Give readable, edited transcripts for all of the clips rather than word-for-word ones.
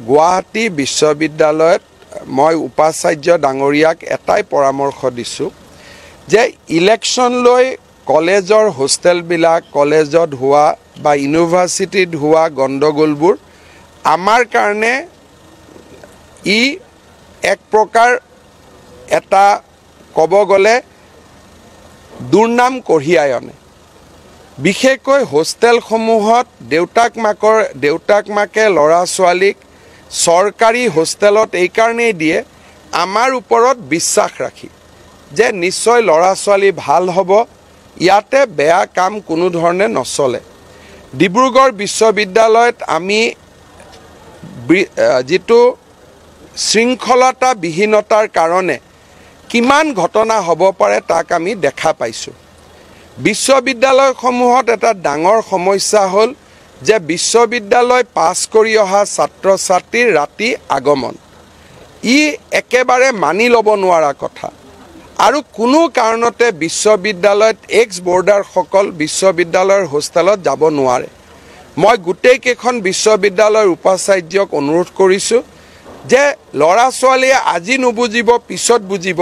গুৱাহাটী বিশ্ববিদ্যালয়ত মই উপাচাৰ্য ডাঙৰীয়াক এটাই পৰামৰ্শ দিছোঁ যে ইলেকশ্যন লৈ কলেজৰ হোষ্টেলবিলাক কলেজত হোৱা বা ইউনিভাৰ্চিটিত হোৱা গণ্ডগোলবোৰ আমাৰ কাৰণে এক প্ৰকাৰ এটা ক'ব গ'লে দুৰ্নাম কঢ়িয়াই আনে। বিশেষকৈ হোষ্টেলসমূহত দেউতাক মাকে ল'ৰা ছোৱালীক চৰকাৰী হোষ্টেলত এইকাৰণেই দিয়ে আমাৰ ওপৰত বিশ্বাস ৰাখি যে নিশ্চয় ল'ৰা ছোৱালী ভাল হ'ব, ইয়াতে বেয়া কাম কোনো ধৰণে নচলে। ডিব্ৰুগড় বিশ্ববিদ্যালয়ত আমি যিটো শৃংখলতাবিহীনতাৰ কাৰণে কিমান ঘটনা হ'ব পাৰে তাক আমি দেখা পাইছোঁ। বিশ্ববিদ্যালয়সমূহত এটা ডাঙৰ সমস্যা হ'ল যে বিশ্ববিদ্যালয় পাছ কৰি অহা ছাত্ৰ ছাত্ৰীৰ ৰাতি আগমন একেবাৰে মানি ল'ব নোৱাৰা কথা। আৰু কোনো কাৰণতে বিশ্ববিদ্যালয়ত এক্স বৰ্ডাৰসকল বিশ্ববিদ্যালয়ৰ হোষ্টেলত যাব নোৱাৰে। মই গোটেইকেইখন বিশ্ববিদ্যালয়ৰ উপাচাৰ্যক অনুৰোধ কৰিছোঁ যে ল'ৰা ছোৱালীয়ে আজি নুবুজিব পিছত বুজিব,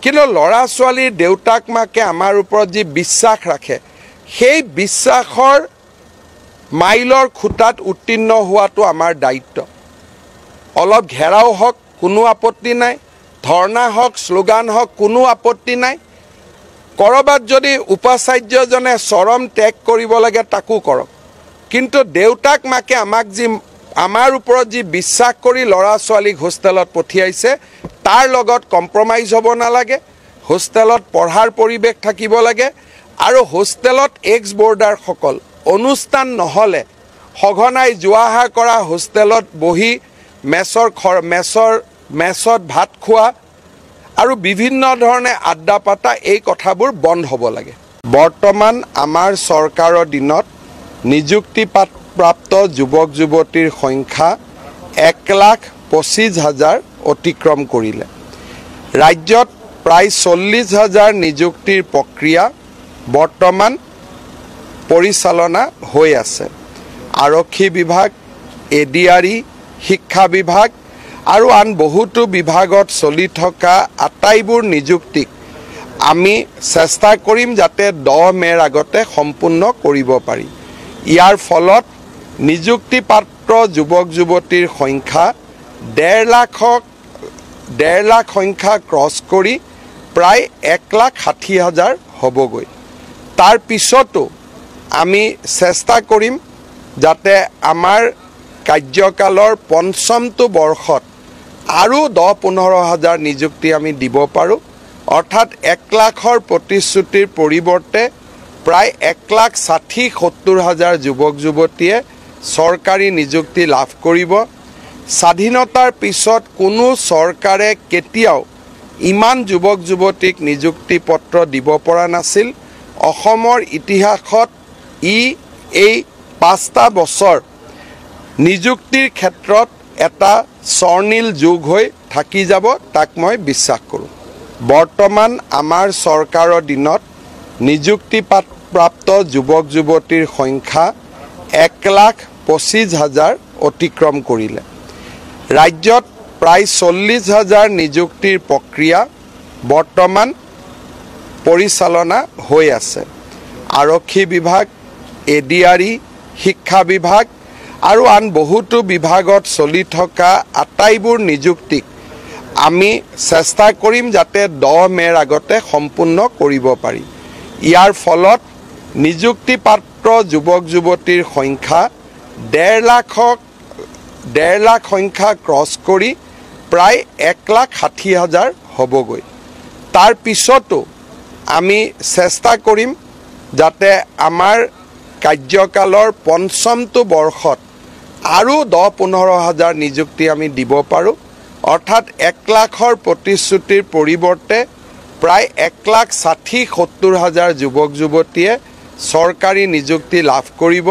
কিন্তু ল'ৰা ছোৱালীৰ দেউতাক মাকে আমাৰ ওপৰত যি বিশ্বাস ৰাখে সেই বিশ্বাসৰ মাইলৰ খুঁটাত উত্তীৰ্ণ হোৱাটো আমাৰ দায়িত্ব। অলপ ঘেৰাও হওক কোনো আপত্তি নাই, ধৰ্ণা হওক শ্লোগান হওক কোনো আপত্তি নাই। ক'ৰবাত যদি উপাচাৰ্যজনে চৰম ত্যাগ কৰিব লাগে তাকো কৰক, কিন্তু দেউতাক মাকে আমাৰ ওপৰত যি বিশ্বাস কৰি ল'ৰা ছোৱালীক হোষ্টেলত পঠিয়াইছে তাৰ লগত কম্প্ৰমাইজ হ'ব নালাগে। হোষ্টেলত পঢ়াৰ পৰিৱেশ থাকিব লাগে আৰু হোষ্টেলত এক্স বৰ্ডাৰসকল অনুষ্ঠান নহ'লে সঘনাই যোৱা অহা কৰা, হোষ্টেলত বহি মেছত ভাত খোৱা আৰু বিভিন্ন ধৰণে আড্ডা পাতা এই কথাবোৰ বন্ধ হ'ব লাগে। বৰ্তমান আমাৰ চৰকাৰৰ দিনত নিযুক্তিপ্ৰাপ্ত যুৱক যুৱতীৰ সংখ্যা 1,25,000 অতিক্ৰম কৰিলে। ৰাজ্যত প্ৰায় 40,000 নিযুক্তিৰ প্ৰক্ৰিয়া বৰ্তমান পৰিচালনা হৈ আছে। আৰক্ষী বিভাগ, ADRE, শিক্ষা বিভাগ আৰু আন বহুতো বিভাগত চলি থকা আটাইবোৰ নিযুক্তিক আমি চেষ্টা কৰিম যাতে 10 মে'ৰ আগতে সম্পূৰ্ণ কৰিব পাৰি। ইয়াৰ ফলত নিযুক্তিপ্ৰাপ্ত যুৱক যুৱতীৰ সংখ্যা 1.5 লাখ সংখ্যা ক্ৰছ কৰি প্ৰায় 1,60,000 হ'বগৈ। তাৰ পিছতো আমি চেষ্টা কৰিম যাতে আমাৰ কাৰ্যকালৰ পঞ্চমটো বৰ্ষত আৰু 10-15,000 নিযুক্তি আমি দিব পাৰোঁ। অৰ্থাৎ 1 লাখৰ প্ৰতিশ্ৰুতিৰ পৰিৱৰ্তে প্ৰায় 1,60,000-70,000 যুৱক যুৱতীয়ে চৰকাৰী নিযুক্তি লাভ কৰিব। স্বাধীনতাৰ পিছত কোনো চৰকাৰে কেতিয়াও ইমান যুৱক যুৱতীক নিযুক্তি পত্ৰ দিব পৰা নাছিল। অসমৰ ইতিহাসত এই 5টা বছৰ নিযুক্তিৰ ক্ষেত্ৰত এটা স্বৰ্ণীল যুগ হৈ থাকি যাব, তাক মই বিশ্বাস কৰোঁ। বৰ্তমান আমাৰ চৰকাৰৰ দিনত নিযুক্তিপ্ৰাপ্ত যুৱক যুৱতীৰ সংখ্যা 1,25,000 অতিক্ৰম কৰিলে। ৰাজ্যত প্ৰায় 40,000 নিযুক্তিৰ প্ৰক্ৰিয়া বৰ্তমান পৰিচালনা হৈ আছে। আৰক্ষী বিভাগ, ADRE, শিক্ষা বিভাগ আৰু আন বহুতো বিভাগত চলি থকা আটাইবোৰ নিযুক্তিক আমি চেষ্টা কৰিম যাতে 10 মে'ৰ আগতে সম্পূৰ্ণ কৰিব পাৰি। ইয়াৰ ফলত নিযুক্তিপ্ৰাপ্ত যুৱক যুৱতীৰ সংখ্যা 1.5 লাখ সংখ্যা ক্ৰছ কৰি প্ৰায় 1,60,000 হ'বগৈ। তাৰ পিছতো আমি চেষ্টা কৰিম যাতে আমাৰ কাৰ্যকালৰ পঞ্চমটো বৰ্ষত আৰু 10-15,000 নিযুক্তি আমি দিব পাৰোঁ। অৰ্থাৎ 1 লাখৰ প্ৰতিশ্ৰুতিৰ পৰিৱৰ্তে প্ৰায় 1,60,000-70,000 যুৱক যুৱতীয়ে চৰকাৰী নিযুক্তি লাভ কৰিব।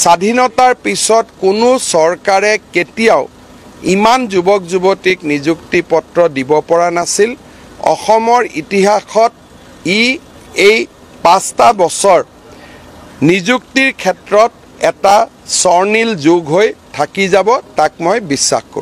স্বাধীনতাৰ পিছত কোনো চৰকাৰে কেতিয়াও ইমান যুৱক যুৱতীক নিযুক্তি পত্ৰ দিব পৰা নাছিল। অসমৰ ইতিহাসত এই 5টা বছৰ নিযুক্তিৰ ক্ষেত্ৰত এটা স্বৰ্ণীল যুগ হৈ থাকি যাব তাক মই বিশ্বাস কৰোঁ।